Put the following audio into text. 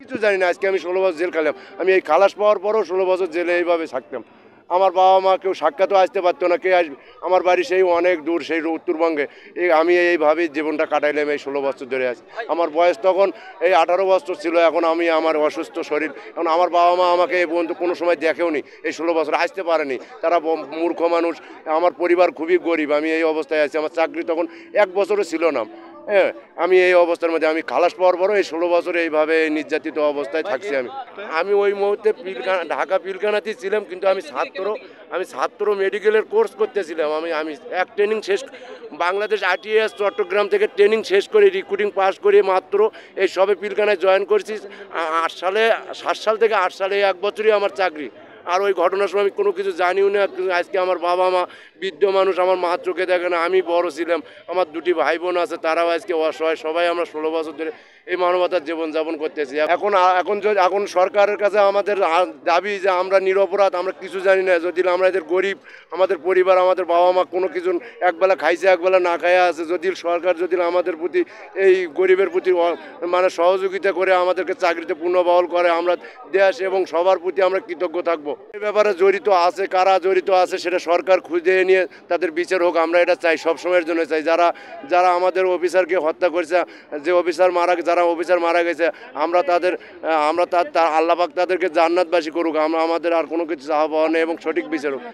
কিছু জানি না। আজকে আমি 16 বছর জেল খেলাম। আমি এই খালাস পাওয়ার পরও 16 বছর জেলে এইভাবে থাকতাম। আমার বাবা মা কেউ সাক্ষাৎও আসতে পারতো না, কে আসবে? আমার বাড়ি সেই অনেক দূর, সেই উত্তরবঙ্গে। আমি এইভাবেই জীবনটা কাটাইলাম এই 16 বছর ধরে আছি। আমার বয়স তখন এই 18 বছর ছিল। এখন আমি আমার অসুস্থ শরীর, এখন আমার বাবা মা আমাকে এই পর্যন্ত কোনো সময় দেখেও নি। এই 16 বছর আসতে পারেনি, তারা মূর্খ মানুষ। আমার পরিবার খুবই গরিব, আমি এই অবস্থায় আছি। আমার চাকরি তখন 1 বছরও ছিল না। হ্যাঁ, আমি এই অবস্থার মধ্যে, আমি খালাস পাওয়ার পরও এই 16 বছর এইভাবে নির্যাতিত অবস্থায় থাকছি। আমি ওই মুহূর্তে ঢাকা পিলখানাতেই ছিলাম, কিন্তু আমি ছাত্র মেডিকেলের কোর্স করতেছিলাম। আমি এক ট্রেনিং শেষ, বাংলাদেশ ITS চট্টগ্রাম থেকে ট্রেনিং শেষ করে রিক্রুটিং পাস করে মাত্র এই সবে পিলখানায় জয়েন করেছি 7 সাল থেকে 8 সালে, 1 বছরই আমার চাকরি। আর ওই ঘটনার সময় আমি কোনো কিছু জানিও না। আজকে আমার বাবা মা বৃদ্ধ মানুষ, আমার মা চোখে দেখে না, আমি বড় ছিলাম, আমার 2টি ভাই বোন আছে, তারাও আজকে অসহায়। সবাই আমরা 16 বছর ধরে এই মানবতার জীবনযাপন করতেছি। এখন সরকারের কাছে আমাদের দাবি যে আমরা নিরপরাধ, আমরা কিছু জানি না। যদি আমরা এদের গরিব, আমাদের পরিবার, আমাদের বাবা মা কোনো কিছু একবেলা খাইছে, একবেলা না খাইয়া আছে, যদি সরকার যদি আমাদের প্রতি, এই গরিবের প্রতি মানে সহযোগিতা করে আমাদেরকে চাকরিতে পুনর্বহাল করে, আমরা দেশ এবং সবার প্রতি আমরা কৃতজ্ঞ থাকবো। এই ব্যাপারে জড়িত আছে, কারা জড়িত আছে সেটা সরকার খুঁজে নিয়ে তাদের বিচার হোক, আমরা এটা চাই, সবসময়ের জন্য চাই। যারা আমাদের অফিসারকে হত্যা করেছে, যে যারা অফিসার মারা গেছে, আমরা আল্লাহ পাক তাদেরকে জান্নাতবাসী করুক। আমাদের আর কোনো কিছু চাওয়া পাওয়া নেই, এবং সঠিক বিচার হোক।